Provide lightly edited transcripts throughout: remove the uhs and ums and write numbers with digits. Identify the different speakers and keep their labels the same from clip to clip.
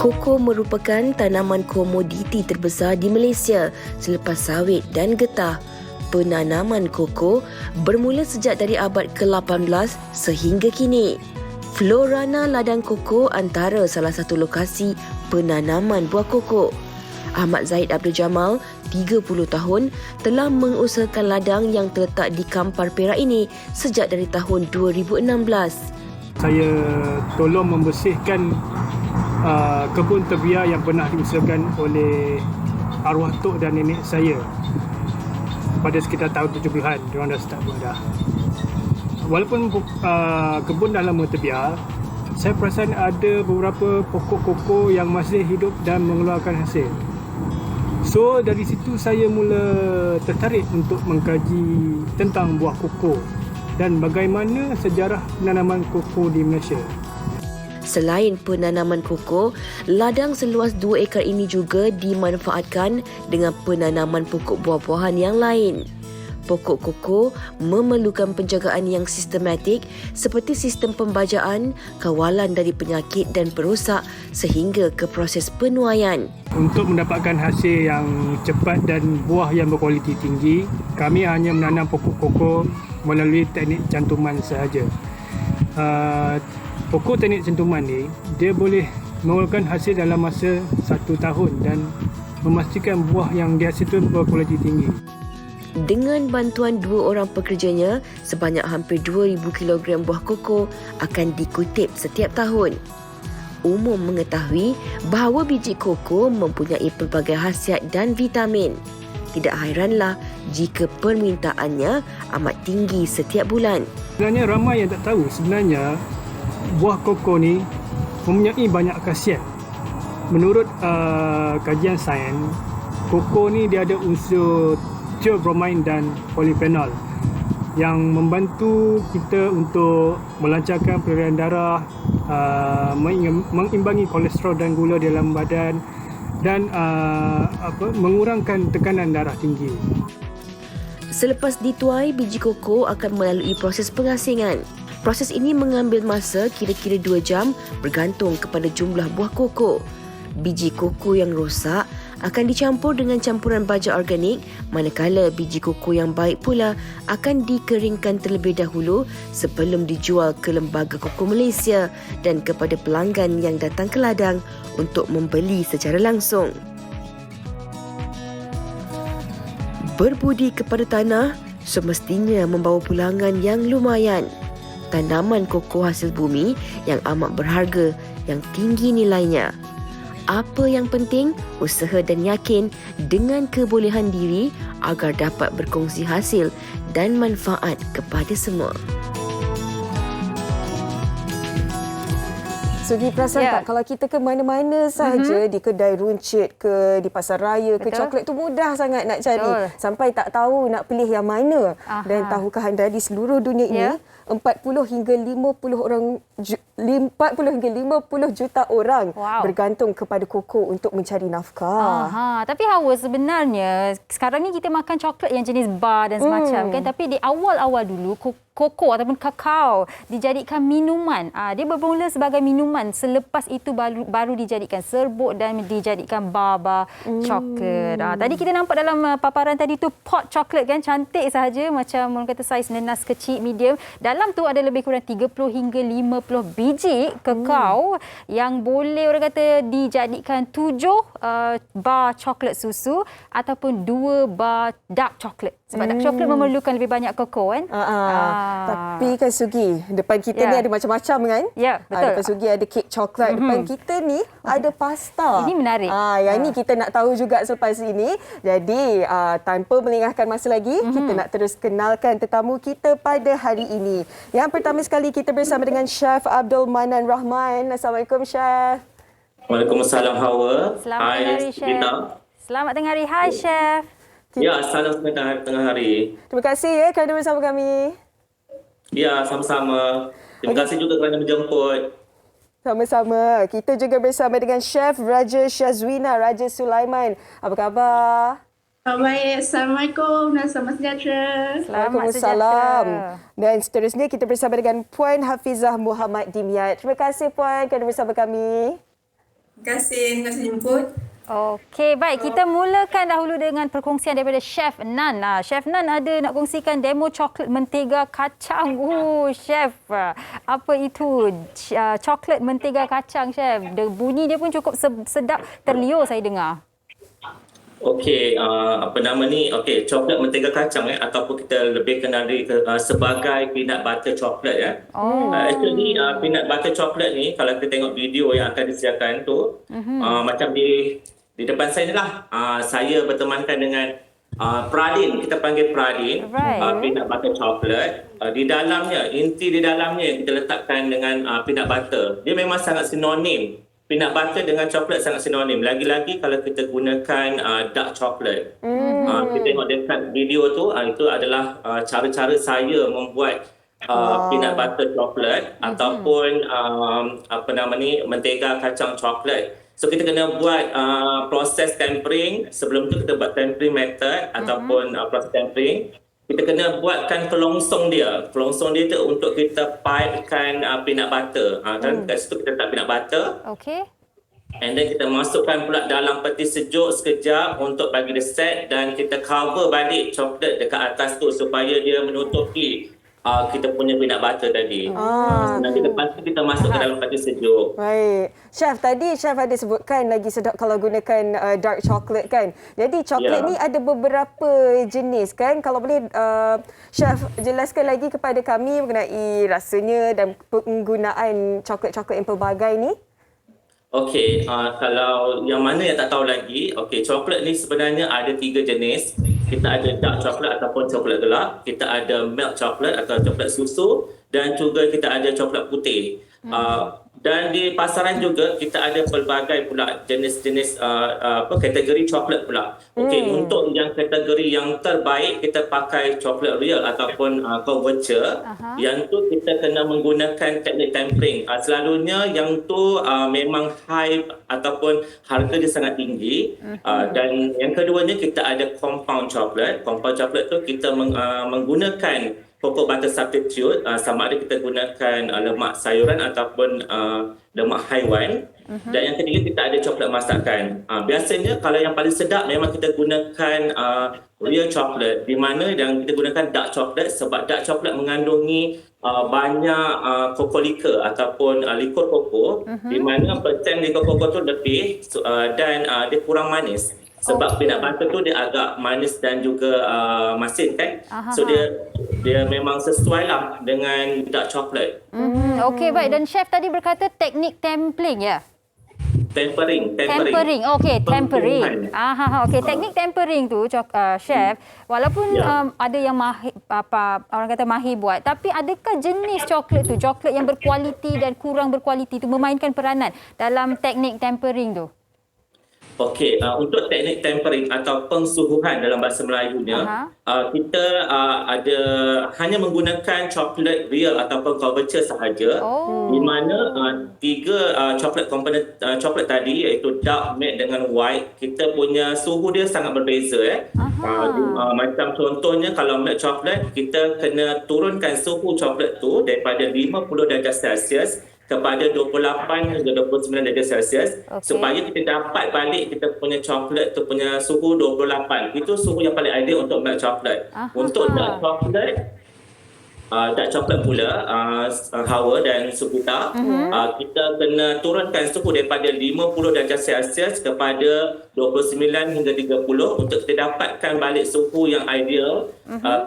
Speaker 1: Koko merupakan tanaman komoditi terbesar di Malaysia selepas sawit dan getah. Penanaman koko bermula sejak dari abad ke-18 sehingga kini. Florana ladang koko antara salah satu lokasi penanaman buah koko. Ahmad Zahid Abdul Jamal, 30 tahun, telah mengusahakan ladang yang terletak di Kampar Perak ini sejak dari tahun 2016.
Speaker 2: Saya tolong membersihkan kebun tebiar yang pernah diusahakan oleh arwah tok dan nenek saya pada sekitar tahun 70-an. Diorang dah start buat dah. Walaupun kebun dah lama terbiar, saya perasan ada beberapa pokok koko yang masih hidup dan mengeluarkan hasil. So dari situ saya mula tertarik untuk mengkaji tentang buah koko dan bagaimana sejarah penanaman koko di Malaysia.
Speaker 1: Selain penanaman koko, ladang seluas 2 ekar ini juga dimanfaatkan dengan penanaman pokok buah-buahan yang lain. Pokok koko memerlukan penjagaan yang sistematik seperti sistem pembajaan, kawalan dari penyakit dan perosak sehingga ke proses penuaian.
Speaker 2: Untuk mendapatkan hasil yang cepat dan buah yang berkualiti tinggi, kami hanya menanam pokok koko melalui teknik cantuman sahaja. Pokok teknik cantuman ni, dia boleh mengeluarkan hasil dalam masa 1 tahun dan memastikan buah yang dihasilkan berkualiti tinggi.
Speaker 1: Dengan bantuan 2 orang pekerjanya, sebanyak hampir 2,000 kilogram buah koko akan dikutip setiap tahun. Umum mengetahui bahawa biji koko mempunyai pelbagai khasiat dan vitamin. Tidak hairanlah jika permintaannya amat tinggi setiap bulan.
Speaker 2: Sebenarnya ramai yang tak tahu sebenarnya buah koko ni mempunyai banyak khasiat. Menurut kajian sains, koko ni dia ada unsur theobromine dan polyphenol yang membantu kita untuk melancarkan peredaran darah, mengimbangi kolesterol dan gula dalam badan dan mengurangkan tekanan darah tinggi.
Speaker 1: Selepas dituai, biji koko akan melalui proses pengasingan. Proses ini mengambil masa kira-kira 2 jam bergantung kepada jumlah buah koko. Biji koko yang rosak akan dicampur dengan campuran baja organik, manakala biji koko yang baik pula akan dikeringkan terlebih dahulu sebelum dijual ke Lembaga Koko Malaysia dan kepada pelanggan yang datang ke ladang untuk membeli secara langsung. Berbudi kepada tanah semestinya membawa pulangan yang lumayan. Tanaman koko hasil bumi yang amat berharga, yang tinggi nilainya. Apa yang penting, usaha dan yakin dengan kebolehan diri agar dapat berkongsi hasil dan manfaat kepada semua.
Speaker 3: Sugi perasan tak kalau kita ke mana-mana sahaja, di kedai runcit ke, di pasar raya ke, coklat tu mudah sangat nak cari. Sampai tak tahu nak pilih yang mana. Dan tahukah anda di seluruh dunia ini 40 hingga 50 juta orang bergantung kepada koko untuk mencari nafkah.
Speaker 4: Tapi Hawa, sebenarnya sekarang ni kita makan coklat yang jenis bar dan semacam kan, tapi di awal-awal dulu koko ataupun kakao dijadikan minuman. Dia bermula sebagai minuman, selepas itu baru dijadikan serbuk dan dijadikan bar coklat. Tadi kita nampak dalam paparan tadi tu pot coklat kan, cantik sahaja, macam orang kata saiz nenas kecil medium. Dalam tu ada lebih kurang 30 hingga 50 biji kakao yang boleh orang kata dijadikan 7 bar coklat susu ataupun 2 bar dark coklat. Sebab dark coklat memerlukan lebih banyak kakao kan.
Speaker 3: Tapi kan Sugi, depan kita ni ada macam-macam kan?
Speaker 4: Ya, betul.
Speaker 3: Depan Sugi ada kek coklat, depan kita ni ada pasta.
Speaker 4: Ini menarik.
Speaker 3: Yang ni kita nak tahu juga selepas ini. Jadi tanpa melengahkan masa lagi, kita nak terus kenalkan tetamu kita pada hari ini. Yang pertama sekali kita bersama dengan Chef Abdul Manan Rahman. Assalamualaikum Chef.
Speaker 5: Waalaikumsalam Hawa.
Speaker 4: Selamat tengah hari Chef. Selamat tengah hari. Hai Chef.
Speaker 5: Ya, salam tengah hari.
Speaker 3: Terima kasih ya kerana bersama kami.
Speaker 5: Ya, sama-sama. Terima kasih juga kerana menjemput.
Speaker 3: Sama-sama. Kita juga bersama dengan Chef Raja Syazwina, Raja Sulaiman. Apa khabar?
Speaker 6: Baik, Assalamualaikum dan selamat sejahtera.
Speaker 3: Waalaikumsalam. Dan seterusnya kita bersama dengan Puan Hafizah Muhammad Dimyat. Terima kasih Puan kerana bersama kami.
Speaker 6: Terima kasih jemput.
Speaker 4: Okey, baik. Kita mulakan dahulu dengan perkongsian daripada Chef Nan. Chef Nan ada nak kongsikan demo coklat mentega kacang. Chef, apa itu coklat mentega kacang, Chef? Bunyi dia pun cukup sedap, terliur saya dengar.
Speaker 5: Okey, apa nama ni? Okey, coklat mentega kacang ataupun kita lebih kenal sebagai peanut butter chocolate ya. Actually peanut butter chocolate ni kalau kita tengok video yang akan disediakan tu macam di depan saya ni lah. Saya bertemankan dengan Pradin, kita panggil Pradin, peanut butter chocolate. Di dalamnya, inti di dalamnya kita letakkan dengan peanut butter. Dia memang sangat sinonim. Peanut butter dengan coklat sangat sinonim. Lagi-lagi kalau kita gunakan dark chocolate. Kita tengok dekat video tu, itu adalah cara-cara saya membuat peanut butter chocolate ataupun apa nama ni, mentega kacang coklat. So kita kena buat proses tempering. Sebelum tu kita buat tempering method ataupun proses tempering. Kita kena buatkan pelongsong dia. Pelongsong dia tu untuk kita pipekan peanut butter. Dan kat situ kita letak peanut butter.
Speaker 4: Okey.
Speaker 5: And then kita masukkan pula dalam peti sejuk sekejap untuk bagi dia set. Dan kita cover balik coklat dekat atas tu supaya dia menutupi kita punya peanut butter tadi. Nanti lepas tu kita masuk ke dalam peti sejuk.
Speaker 3: Baik. Chef, tadi Chef ada sebutkan lagi sedap kalau gunakan dark chocolate kan. Jadi coklat ni ada beberapa jenis kan. Kalau boleh Chef jelaskan lagi kepada kami mengenai rasanya dan penggunaan coklat-coklat yang pelbagai ni.
Speaker 5: Okey, kalau yang mana yang tak tahu lagi, okey, coklat ni sebenarnya ada 3 jenis. Kita ada dark coklat ataupun coklat gelap, kita ada milk coklat atau coklat susu dan juga kita ada coklat putih. Dan di pasaran juga kita ada pelbagai pula jenis-jenis kategori coklat pula. Okey, untuk yang kategori yang terbaik kita pakai coklat real ataupun couverture. Yang tu kita kena menggunakan teknik tempering. Selalunya yang tu memang high ataupun harga dia sangat tinggi. Dan yang keduanya kita ada compound coklat. Compound coklat tu kita menggunakan cocoa butter substitute, sama ada kita gunakan lemak sayuran ataupun lemak haiwan. Dan yang ketiga kita ada coklat masakan. Biasanya kalau yang paling sedap memang kita gunakan real chocolate, di mana yang kita gunakan dark chocolate sebab dark chocolate mengandungi banyak cocoa liquor ataupun likur koko, di mana persen likur koko tu lebih dan dia kurang manis. Sebab peanut butter tu dia agak manis dan juga masin kan. So dia memang sesuai lah dengan dark chocolate.
Speaker 4: Okey, baik. Dan Chef tadi berkata teknik tempering ya?
Speaker 5: Tempering.
Speaker 4: Okey, tempering. Okey, teknik tempering tu Chef, walaupun ada yang mahir, orang kata mahir buat, tapi adakah jenis coklat tu, coklat yang berkualiti dan kurang berkualiti tu memainkan peranan dalam teknik tempering tu?
Speaker 5: Okey, untuk teknik tempering atau pengsuhuan dalam bahasa Melayunya, kita ada hanya menggunakan coklat real ataupun couverture sahaja. Di mana 3 coklat komponen coklat tadi iaitu dark, matte dengan white, kita punya suhu dia sangat berbeza. Macam contohnya kalau milk coklat, kita kena turunkan suhu coklat tu daripada 50 darjah Celsius kepada 28 hingga 29 darjah Celsius supaya kita dapat balik kita punya coklat tu punya suhu 28. Itu suhu yang paling ideal untuk milk coklat. Untuk dark coklat pula, Hawa dan Supita, kita kena turunkan suhu daripada 50 darjah Celsius kepada 29 hingga 30 untuk kita dapatkan balik suhu yang ideal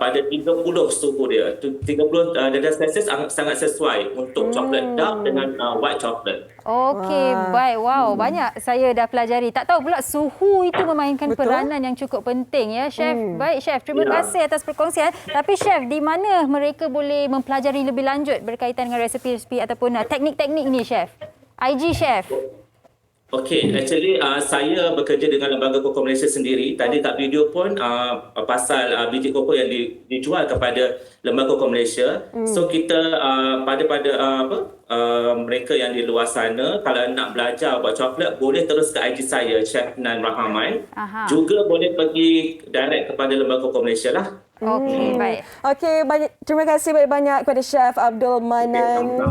Speaker 5: pada 30 suhu dia. 30 darjah Celsius sangat sesuai untuk coklat dark dengan white chocolate.
Speaker 4: Okey, baik. Wow, banyak saya dah pelajari. Tak tahu pula suhu itu memainkan peranan yang cukup penting ya, Chef. Baik, Chef. Terima kasih atas perkongsian. Tapi Chef, di mana mereka boleh mempelajari lebih lanjut berkaitan dengan resepi-resepi ataupun teknik-teknik ini, Chef? IG Chef.
Speaker 5: Okey, actually saya bekerja dengan Lembaga Koko Malaysia sendiri. Tadi kat video pun pasal biji koko yang dijual kepada Lembaga Koko Malaysia. So kita mereka yang di luar sana kalau nak belajar buat coklat boleh terus ke IG saya Chef Nan Rahman. Juga boleh pergi direct kepada Lembaga Koko Malaysia lah.
Speaker 4: Okey, baik.
Speaker 3: Okey, terima kasih banyak-banyak kepada Chef Abdul Manan.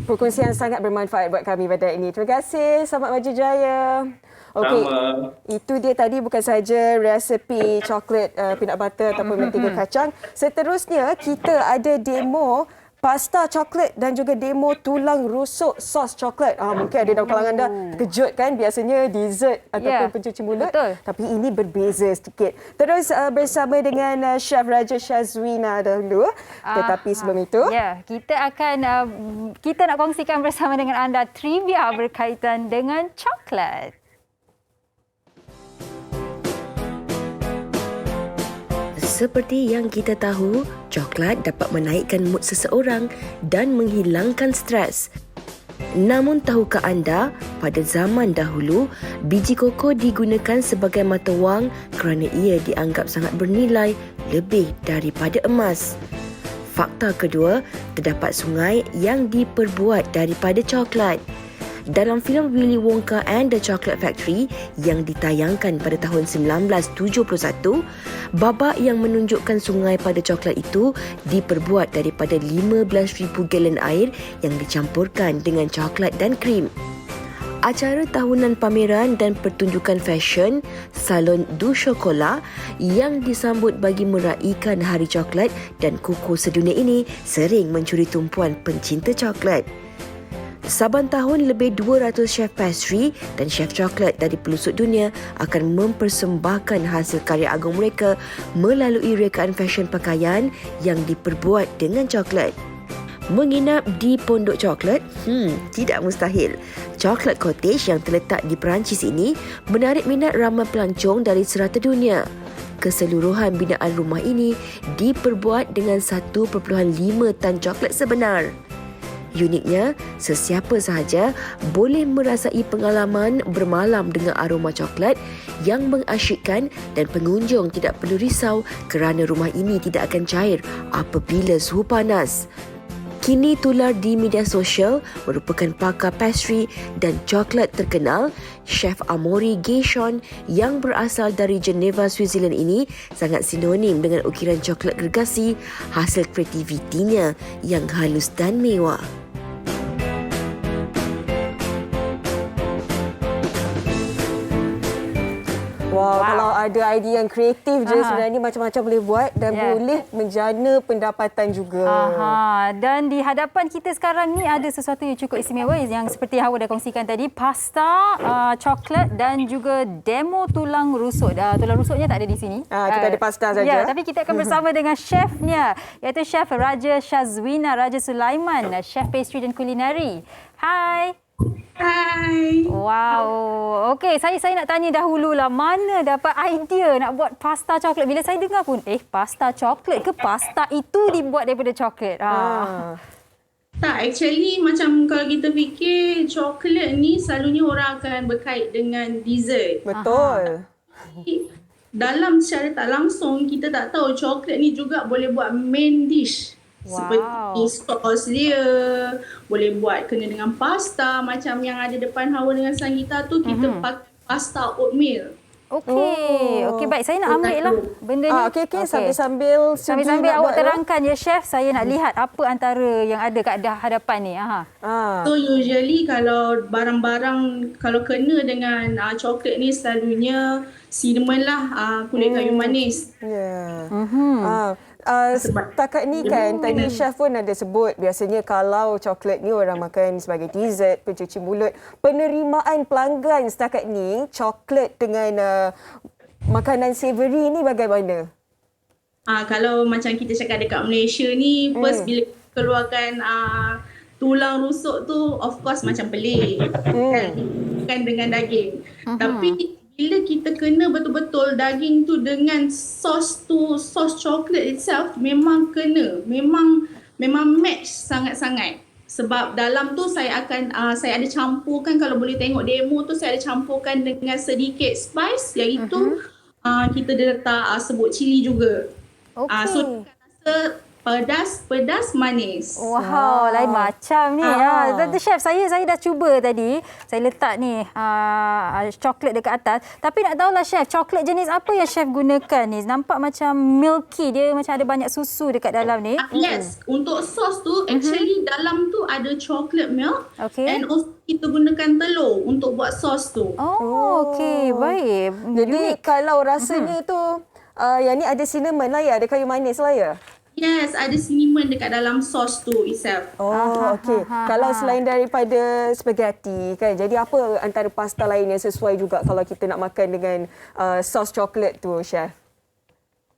Speaker 3: Perkongsian sangat bermanfaat buat kami pada ini. Terima kasih. Selamat maju jaya. Okey.
Speaker 5: Sama.
Speaker 3: Itu dia tadi bukan saja resepi coklat peanut butter ataupun mentega kacang. Seterusnya kita ada demo pasta coklat dan juga demo tulang rusuk sos coklat. Mungkin ada dalam kalangan anda terkejut kan, biasanya dessert ataupun pencuci mulut.
Speaker 4: Betul.
Speaker 3: Tapi ini berbeza sedikit. Terus bersama dengan Chef Raja Shazwina dahulu. Tetapi sebelum itu,
Speaker 4: Ya, kita nak kongsikan bersama dengan anda trivia berkaitan dengan coklat.
Speaker 1: Seperti yang kita tahu, coklat dapat menaikkan mood seseorang dan menghilangkan stres. Namun tahukah anda, pada zaman dahulu, biji koko digunakan sebagai mata wang kerana ia dianggap sangat bernilai lebih daripada emas. Fakta kedua, terdapat sungai yang diperbuat daripada coklat. Dalam filem Willy Wonka and the Chocolate Factory yang ditayangkan pada tahun 1971, babak yang menunjukkan sungai pada coklat itu diperbuat daripada 15,000 galon air yang dicampurkan dengan coklat dan krim. Acara tahunan pameran dan pertunjukan fashion Salon du Chocolat yang disambut bagi meraihkan Hari Coklat dan Koko sedunia ini sering mencuri tumpuan pencinta coklat. Saban tahun lebih 200 chef pastry dan chef coklat dari pelosok dunia akan mempersembahkan hasil karya agung mereka melalui rekaan fashion pakaian yang diperbuat dengan coklat. Menginap di Pondok Coklat? Tidak mustahil. Coklat cottage yang terletak di Perancis ini menarik minat ramai pelancong dari serata dunia. Keseluruhan binaan rumah ini diperbuat dengan 1.5 tan coklat sebenar. Uniknya, sesiapa sahaja boleh merasai pengalaman bermalam dengan aroma coklat yang mengasyikkan dan pengunjung tidak perlu risau kerana rumah ini tidak akan cair apabila suhu panas. Kini tular di media sosial merupakan pakar pastry dan coklat terkenal, Chef Amaury Gayshon yang berasal dari Geneva, Switzerland ini sangat sinonim dengan ukiran coklat gergasi hasil kreativitinya yang halus dan mewah.
Speaker 3: wow, kalau ada idea yang kreatif je sebenarnya macam-macam boleh buat dan boleh menjana pendapatan juga.
Speaker 4: Dan di hadapan kita sekarang ni ada sesuatu yang cukup istimewa yang seperti Hawa dah kongsikan tadi, pasta, coklat dan juga demo tulang rusuk. Tulang rusuknya tak ada di sini.
Speaker 3: Kita ada pasta saja.
Speaker 4: Ya, tapi kita akan bersama dengan chefnya, iaitu Chef Raja Shazwina Raja Sulaiman, chef pastry dan kulinari. Hai.
Speaker 6: Hai.
Speaker 4: Wow. Okey, saya nak tanya dahululah, mana dapat idea nak buat pasta coklat? Bila saya dengar pun, pasta coklat ke pasta itu dibuat daripada coklat?
Speaker 6: Tak, actually macam kalau kita fikir coklat ni selalunya orang akan berkait dengan dessert.
Speaker 3: Betul.
Speaker 6: Dalam secara tak langsung kita tak tahu coklat ni juga boleh buat main dish. Seperti sos dia, boleh buat kena dengan pasta macam yang ada depan Hawa dengan Sanggita tu, kita pakai pasta oatmeal.
Speaker 4: Okey, baik, saya nak ambil lah benda ni.
Speaker 3: Okey, sambil
Speaker 4: awak terangkan ya chef, saya nak lihat apa antara yang ada kat hadapan ni.
Speaker 6: So usually kalau barang-barang kalau kena dengan coklat ni selalunya cinnamon lah, kulit kayu manis.
Speaker 3: Setakat ni kan tadi chef pun ada sebut biasanya kalau coklat ni orang makan sebagai dessert, pencuci mulut. Penerimaan pelanggan setakat ni coklat dengan makanan savoury ni bagaimana?
Speaker 6: Kalau macam kita cakap dekat Malaysia ni, first bila keluarkan tulang rusuk tu of course macam pelik kan dengan daging. Tapi bila kita kena betul-betul daging tu dengan sos coklat itself, memang kena, memang match sangat-sangat. Sebab dalam tu saya ada campurkan, kalau boleh tengok demo tu saya ada campurkan dengan sedikit spice, iaitu kita letak sebut cili juga. So rasa pedas, manis.
Speaker 4: Wow, lain macam ni. Tadi chef, saya dah cuba tadi. Saya letak ni coklat dekat atas. Tapi nak tahulah chef, coklat jenis apa yang chef gunakan ni? Nampak macam milky, dia macam ada banyak susu dekat dalam ni.
Speaker 6: Yes, untuk sos tu actually dalam tu ada chocolate milk.
Speaker 4: Okay.
Speaker 6: And also kita gunakan telur untuk buat sos tu.
Speaker 4: Oh, okey. Baik.
Speaker 3: Jadi kalau rasanya tu yang ni ada cinnamon lah ya, ada kayu manis lah ya.
Speaker 6: Yes, ada cinnamon dekat dalam sos tu itself.
Speaker 3: Oh, okey. Kalau selain daripada spaghetti kan, jadi apa antara pasta lain yang sesuai juga kalau kita nak makan dengan sos coklat tu, chef?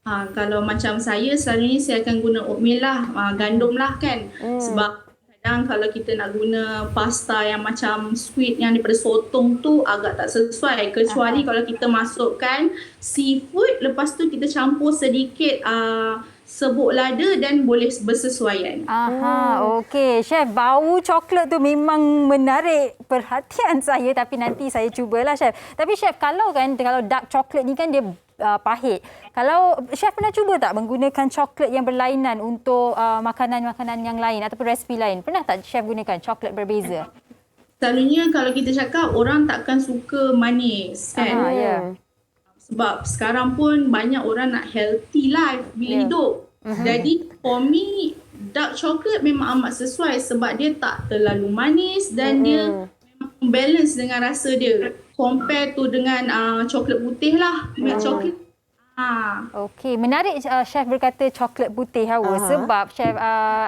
Speaker 6: Kalau macam saya, selalunya saya akan guna oatmeal lah, gandum lah kan. Sebab kadang kalau kita nak guna pasta yang macam sweet yang daripada sotong tu agak tak sesuai. Kecuali kalau kita masukkan seafood, lepas tu kita campur sedikit serbuk lada dan boleh bersesuaian.
Speaker 4: Okey. Chef, bau coklat tu memang menarik perhatian saya, tapi nanti saya cubalah chef. Tapi chef, kalau dark coklat ni kan dia pahit. Kalau chef pernah cuba tak menggunakan coklat yang berlainan untuk makanan-makanan yang lain ataupun resipi lain? Pernah tak chef gunakan coklat berbeza?
Speaker 6: Selalunya kalau kita cakap, orang takkan suka manis kan. Sebab sekarang pun banyak orang nak healthy life bila hidup. Jadi for me, dark chocolate memang amat sesuai sebab dia tak terlalu manis dan dia memang balance dengan rasa dia. Compare tu dengan coklat putih lah, milk chocolate.
Speaker 4: Okey, menarik chef berkata coklat putih sebab chef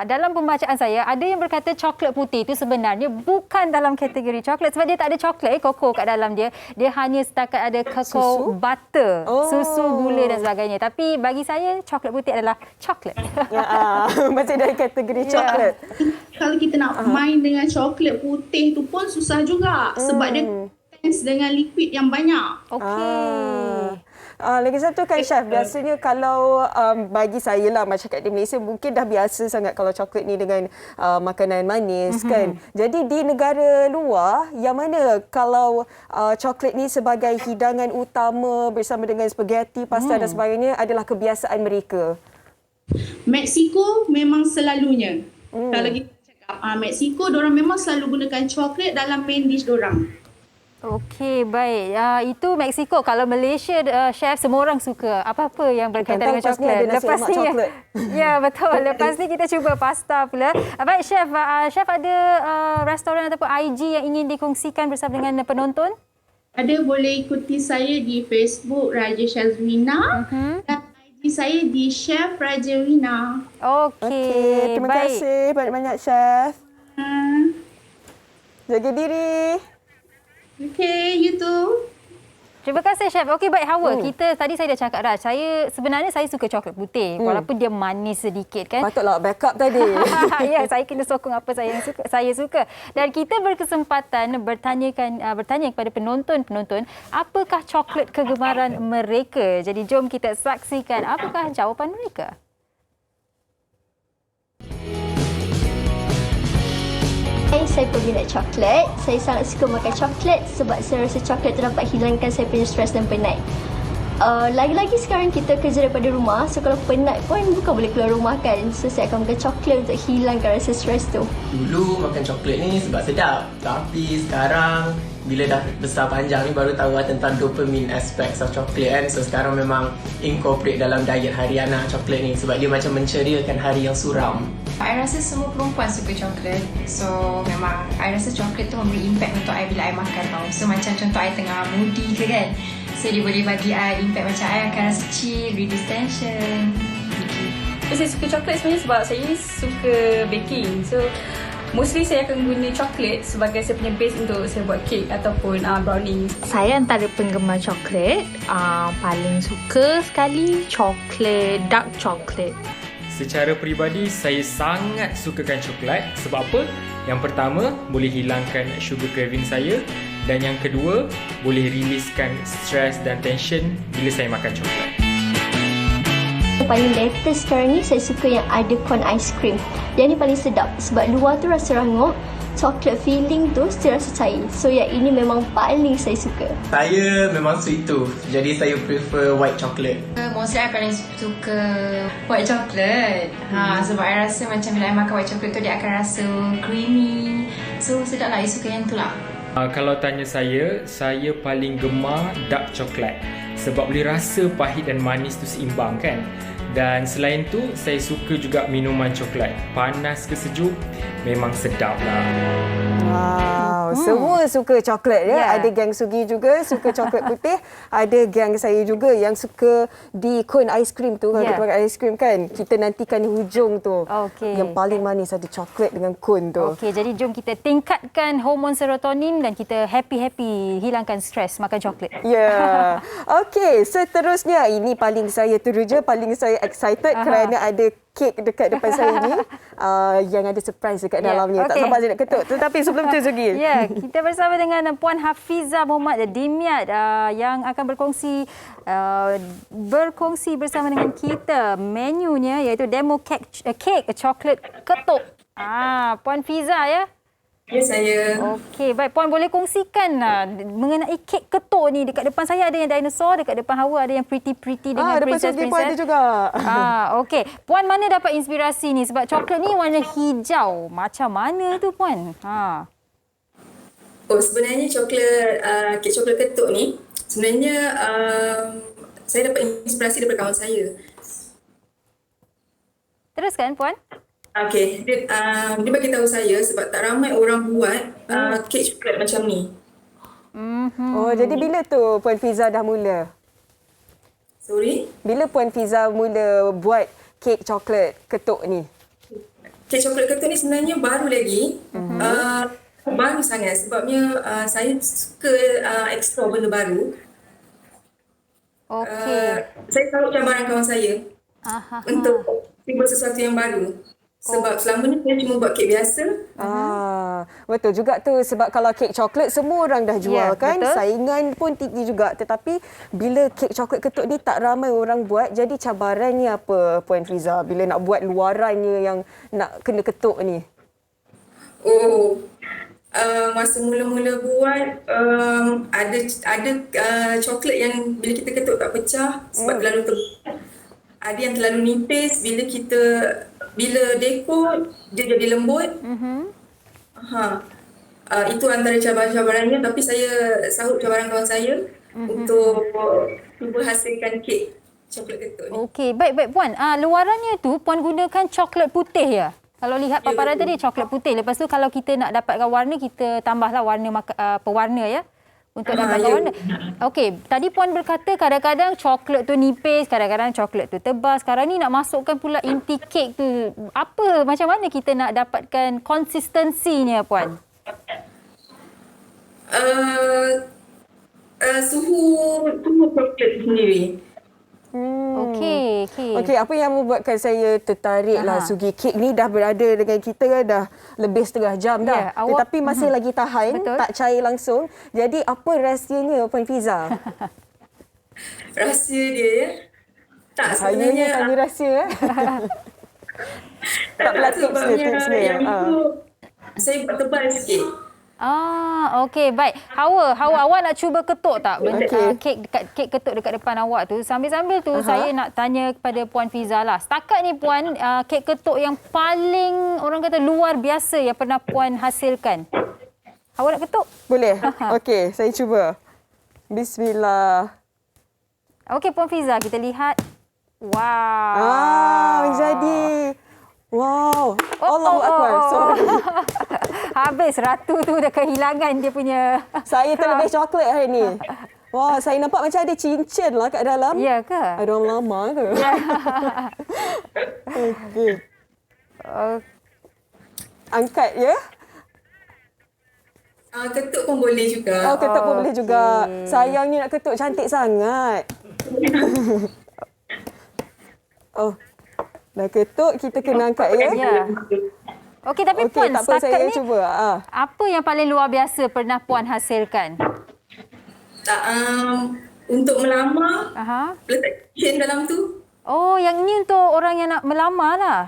Speaker 4: dalam pembacaan saya ada yang berkata coklat putih itu sebenarnya bukan dalam kategori coklat sebab dia tak ada coklat koko kat dalam dia. Dia hanya setakat ada kakao butter, susu, gula dan sebagainya. Tapi bagi saya coklat putih adalah coklat.
Speaker 3: Masih dalam kategori coklat.
Speaker 6: Kalau kita nak main dengan coklat putih tu pun susah juga sebab dia dengan liquid yang banyak.
Speaker 4: Okey.
Speaker 3: Lagi satu kan chef, biasanya kalau bagi saya lah, masyarakat di Malaysia mungkin dah biasa sangat kalau coklat ni dengan makanan manis kan. Jadi di negara luar, yang mana kalau coklat ni sebagai hidangan utama bersama dengan spaghetti, pasta dan sebagainya adalah kebiasaan mereka?
Speaker 6: Mexico memang selalunya. Kalau kita cakap Mexico, diorang memang selalu gunakan coklat dalam main dish diorang.
Speaker 4: Okey, baik. Itu Mexico. Kalau Malaysia, chef, semua orang suka apa-apa yang berkaitan dengan coklat.
Speaker 3: Lepas ni coklat.
Speaker 4: Ya, betul. Lepas ni kita cuba pasta pula. Baik, chef. Chef ada restoran ataupun IG yang ingin dikongsikan bersama dengan penonton?
Speaker 6: Ada, boleh ikuti saya di Facebook Raja Shazwina dan IG saya di Chef Rajawina.
Speaker 4: Okey,
Speaker 3: terima
Speaker 4: baik.
Speaker 3: kasih banyak-banyak chef. Jaga diri.
Speaker 6: Okay, you too.
Speaker 4: Terima kasih chef. Okey, baik Hawa. Tadi saya dah cakap dah. Sebenarnya saya suka coklat putih walaupun dia manis sedikit kan.
Speaker 3: Patutlah backup tadi.
Speaker 4: Ya, saya kena sokong apa saya suka. Dan kita berkesempatan bertanya kepada penonton, apakah coklat kegemaran mereka? Jadi jom kita saksikan apakah jawapan mereka.
Speaker 7: Saya peminat coklat. Saya sangat suka makan coklat sebab saya rasa coklat tu dapat hilangkan saya punya stres dan penat. Lagi-lagi sekarang kita kerja daripada rumah, so kalau penat pun bukan boleh keluar rumah kan. So saya akan makan coklat untuk hilangkan rasa stres tu.
Speaker 8: Dulu makan coklat ni sebab sedap, tapi sekarang bila dah besar panjang ni baru tahu tentang dopamine aspects of coklat kan. So sekarang memang incorporate dalam diet harian coklat ni sebab dia macam menceriakan hari yang suram.
Speaker 9: I rasa semua perempuan suka coklat. So memang I rasa coklat tu memberi impact untuk I bila I makan tau. So macam contoh I tengah moody ke kan, so dia boleh bagi I impact macam I akan rasa chill, reduce tension.
Speaker 10: Saya suka coklat sebenarnya sebab saya suka baking. So mostly saya akan guna coklat sebagai saya punya base untuk saya buat kek ataupun brownie.
Speaker 11: Saya antara penggemar coklat, paling suka sekali coklat, dark coklat.
Speaker 12: Secara peribadi, saya sangat sukakan coklat. Sebab apa? Yang pertama, boleh hilangkan sugar craving saya. Dan yang kedua, boleh riliskan stres dan tension bila saya makan coklat.
Speaker 7: Paling latest sekarang ni saya suka yang ada corn ice cream. Dia ni paling sedap sebab luar tu rasa rangup. coklat filling tu secara rasa cair. So yang ini memang paling saya suka.
Speaker 8: Saya memang sweet tooth, jadi saya prefer white chocolate.
Speaker 9: Mostly I paling suka white chocolate. Sebab I rasa macam bila I makan white chocolate tu dia akan rasa creamy. So sedap lah, I suka yang tu lah.
Speaker 12: Kalau tanya saya paling gemar dark coklat sebab boleh rasa pahit dan manis tu seimbang kan. Dan selain tu, saya suka juga minuman coklat. Panas ke sejuk, memang sedap lah.
Speaker 3: Wow, semua suka coklat ya.
Speaker 4: Yeah.
Speaker 3: Ada geng Sugi juga suka coklat putih. Ada geng saya juga yang suka di cone ice cream tu. Kalau
Speaker 4: Yeah.
Speaker 3: kita makan ice cream kan, kita nantikan di hujung tu.
Speaker 4: Okey.
Speaker 3: Yang paling manis ada coklat dengan cone tu.
Speaker 4: Okey, jadi jom kita tingkatkan hormon serotonin dan kita happy-happy, hilangkan stres makan coklat.
Speaker 3: Ya. Okey, seterusnya ini paling saya teruja, paling saya excited kerana ada kek dekat depan saya ni yang ada surprise dekat dalamnya. Tak
Speaker 4: okey.
Speaker 3: sabar saya nak ketuk. Tetapi sebelum tu Sugi.
Speaker 4: Ya, kita bersama dengan Puan Hafizah Muhammad Dimiat yang akan berkongsi bersama dengan kita menunya iaitu demo kek coklat ketuk. Puan Fiza ya.
Speaker 6: Ya, saya.
Speaker 4: Okey, baik Puan boleh kongsikan mengenai kek ketuk ni. Dekat depan saya ada yang dinosaur, dekat depan Hawa ada yang pretty dengan
Speaker 3: depan
Speaker 4: princess.
Speaker 3: Sugi pun ada juga.
Speaker 4: Okey. Puan mana dapat inspirasi ni? Sebab coklat ni warna hijau. Macam mana tu Puan?
Speaker 13: Sebenarnya kek coklat ketuk ni sebenarnya saya dapat inspirasi daripada kawan saya.
Speaker 4: Teruskan Puan.
Speaker 13: Okey, dia bagi tahu saya sebab tak ramai orang buat kek coklat macam ni.
Speaker 3: Oh, jadi bila tu Puan Fiza dah mula?
Speaker 13: Sorry?
Speaker 3: Bila Puan Fiza mula buat kek coklat ketuk ni?
Speaker 13: Kek coklat ketuk ni sebenarnya baru lagi. Baru sangat sebabnya saya suka explore benda baru.
Speaker 4: Okey.
Speaker 13: Saya tahu cabaran kawan saya untuk cuba sesuatu yang baru. Sebab selama ni saya cuma buat kek biasa.
Speaker 3: Betul juga tu. Sebab kalau kek coklat semua orang dah jual kan.
Speaker 4: Betul.
Speaker 3: Saingan pun tinggi juga. Tetapi bila kek coklat ketuk ni tak ramai orang buat. Jadi cabarannya apa Puan Fiza bila nak buat luarannya yang nak kena ketuk ni?
Speaker 13: Masa mula-mula buat ada coklat yang bila kita ketuk tak pecah sebab terlalu tebal. Ada yang terlalu nipis, bila dekor dia jadi lembut. Itu antara cabaran-cabarannya, tapi saya sahut cabaran kawan saya untuk cuba hasilkan kek coklat ketuk ni.
Speaker 4: Okey, baik Puan. Luarannya tu Puan gunakan coklat putih ya? Kalau lihat paparan tadi coklat putih. Lepas tu kalau kita nak dapatkan warna, kita tambahlah warna pewarna ya. Untuk dapatkan warna. Okey, tadi Puan berkata kadang-kadang coklat tu nipis, kadang-kadang coklat tu tebal. Sekarang ni nak masukkan pula inti kek tu. Macam mana kita nak dapatkan konsistensinya Puan?
Speaker 13: Suhu coklat sendiri.
Speaker 4: Okey.
Speaker 3: Okey, apa yang membuatkan saya tertariklah Sugi? Kek ni dah berada dengan kita dah lebih setengah jam dah. Tetapi masih lagi tahan, tak cair langsung. Jadi apa rahsianya Puan Fiza?
Speaker 13: Rahsia dia ya? Tak,
Speaker 3: sebenarnya tanya rahsia. Tak pula tips dia.
Speaker 13: Yang itu saya buat tebal sikit.
Speaker 4: Okey, baik. Hawa, awak nak cuba ketuk tak? Kek ketuk dekat depan awak tu. Sambil-sambil tu saya nak tanya kepada Puan Fiza lah. Setakat ni Puan, kek ketuk yang paling orang kata luar biasa yang pernah Puan hasilkan. Awak nak ketuk?
Speaker 3: Boleh. Okey, saya cuba. Bismillah.
Speaker 4: Okey Puan Fiza, kita lihat. Wow.
Speaker 3: Jadi. Wow. Allahu Akbar. Sorry.
Speaker 4: Habis ratu tu dah kehilangan dia punya.
Speaker 3: Saya terlebih coklat hari ni. Wah, saya nampak macam ada cincin lah kat dalam.
Speaker 4: Ya ke?
Speaker 3: Ada orang lama ke? Okey. Angkat ya.
Speaker 13: Ketuk pun boleh juga.
Speaker 3: Ketuk pun boleh juga. Sayangnya nak ketuk cantik sangat. Dah ketuk, kita kena angkat ya.
Speaker 4: Okey, tapi Puan, setakat ni
Speaker 3: cuba.
Speaker 4: Apa yang paling luar biasa pernah Puan hasilkan?
Speaker 13: Untuk melamar, letak cincin dalam tu.
Speaker 4: Yang ni untuk orang yang nak melamar lah.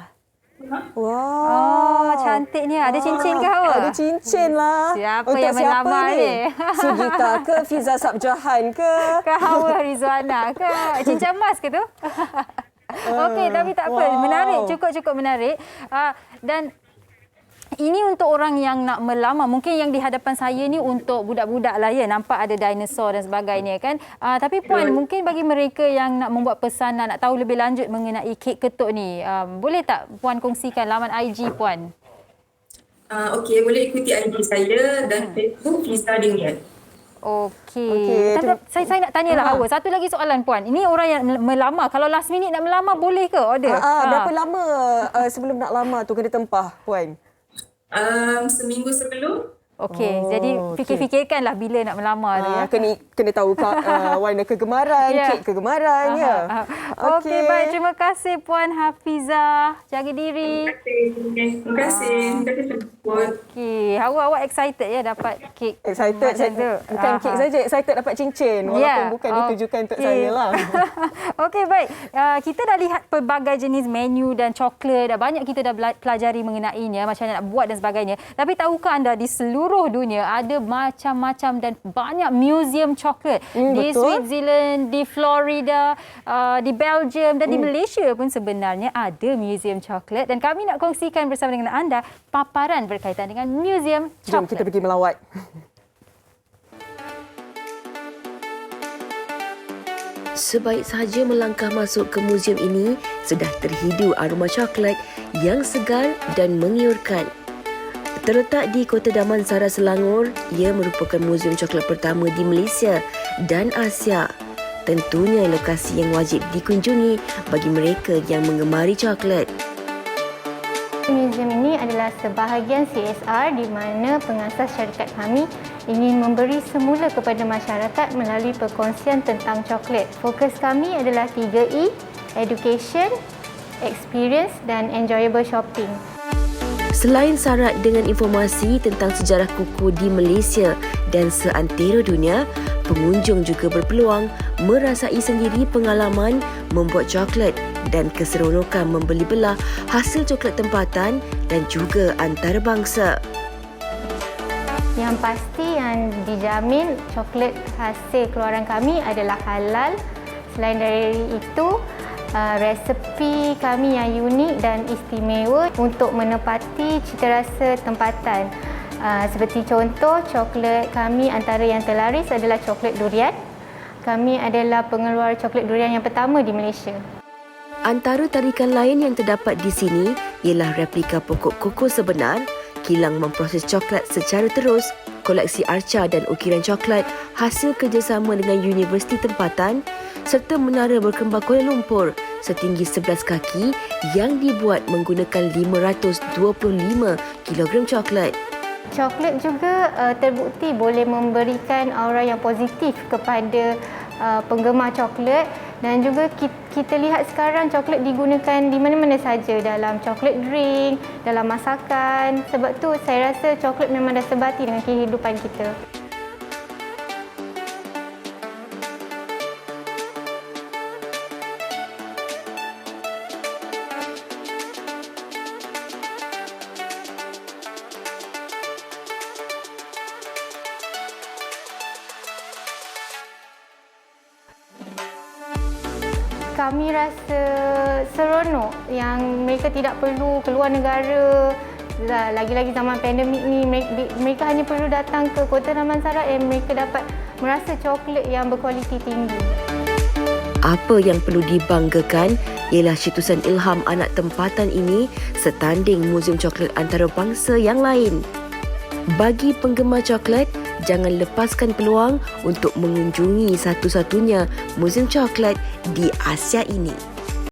Speaker 3: Wow.
Speaker 4: Cantiknya. Ada cincin ke awak?
Speaker 3: Ada cincin lah.
Speaker 4: Siapa
Speaker 3: Untuk
Speaker 4: yang melamar ni?
Speaker 3: Sugita ke? Fiza Sabjahan ke?
Speaker 4: Ke Hawa Rizwana ke? Cincin emas ke tu? Okey, tapi tak apa. Menarik. Cukup-cukup menarik. Dan ini untuk orang yang nak melamar. Mungkin yang di hadapan saya ni untuk budak-budak lah ya. Nampak ada dinosaur dan sebagainya kan. Tapi Puan, mungkin bagi mereka yang nak membuat pesanan, nak tahu lebih lanjut mengenai kek ketuk ni, boleh tak Puan kongsikan laman IG Puan?
Speaker 13: Okey, boleh ikuti IG saya dan Facebook Fiza Dingyan.
Speaker 4: Okey. Saya nak tanyalah Hawa. Satu lagi soalan Puan. Ini orang yang melamar. Kalau last minute nak melamar boleh ke order?
Speaker 3: Berapa lama sebelum nak lamar tu kena tempah Puan?
Speaker 13: Seminggu sebelum.
Speaker 4: Okey, jadi fikir-fikirkanlah bila nak melamar tu ya.
Speaker 3: Kena tahu warna kegemaran, kek kegemaran ya.
Speaker 4: Okey, baik. Terima kasih Puan Hafizah. Jaga diri.
Speaker 13: Terima kasih.
Speaker 4: Okey, awak excited ya dapat kek.
Speaker 3: Excited bukan kek saja, excited dapat cincin walaupun bukan ditujukan untuk saya lah.
Speaker 4: Okey, baik. Kita dah lihat pelbagai jenis menu dan coklat. Dah banyak kita dah pelajari mengenainya, macam mana nak buat dan sebagainya. Tapi tahukah anda di seluruh dunia ada macam-macam dan banyak museum coklat di Switzerland, di Florida, di Belgium dan di Malaysia pun sebenarnya ada museum coklat, dan kami nak kongsikan bersama dengan anda paparan berkaitan dengan museum coklat.
Speaker 3: Jom kita pergi melawat.
Speaker 1: Sebaik sahaja melangkah masuk ke muzium ini, sudah terhidu aroma coklat yang segar dan mengiurkan. Terletak di Kota Damansara, Selangor, ia merupakan muzium coklat pertama di Malaysia dan Asia. Tentunya lokasi yang wajib dikunjungi bagi mereka yang menggemari coklat.
Speaker 14: Muzium ini adalah sebahagian CSR di mana pengasas syarikat kami ingin memberi semula kepada masyarakat melalui perkongsian tentang coklat. Fokus kami adalah 3E, Education, Experience dan Enjoyable Shopping.
Speaker 1: Selain syarat dengan informasi tentang sejarah kukuh di Malaysia dan seantero dunia, pengunjung juga berpeluang merasai sendiri pengalaman membuat coklat dan keseronokan membeli belah hasil coklat tempatan dan juga antarabangsa.
Speaker 14: Yang pasti yang dijamin coklat hasil keluaran kami adalah halal. Selain dari itu, resepi kami yang unik dan istimewa untuk menepati citarasa tempatan. Seperti contoh, coklat kami antara yang terlaris adalah coklat durian. Kami adalah pengeluar coklat durian yang pertama di Malaysia.
Speaker 1: Antara tarikan lain yang terdapat di sini ialah replika pokok koko sebenar, kilang memproses coklat secara terus, koleksi arca dan ukiran coklat hasil kerjasama dengan Universiti Tempatan serta menara berkembang Kuala Lumpur setinggi 11 kaki yang dibuat menggunakan 525 kilogram coklat.
Speaker 14: Coklat juga terbukti boleh memberikan aura yang positif kepada penggemar coklat, dan juga kita lihat sekarang coklat digunakan di mana-mana saja, dalam coklat drink, dalam masakan. Sebab tu saya rasa coklat memang dah sebati dengan kehidupan kita. Kami rasa seronok yang mereka tidak perlu keluar negara. Lagi-lagi zaman pandemik ni, mereka hanya perlu datang ke Kota Damansara dan mereka dapat merasa coklat yang berkualiti tinggi.
Speaker 1: Apa yang perlu dibanggakan ialah cetusan ilham anak tempatan ini setanding muzium coklat antarabangsa yang lain. Bagi penggemar coklat, jangan lepaskan peluang untuk mengunjungi satu-satunya muzium coklat di Asia ini.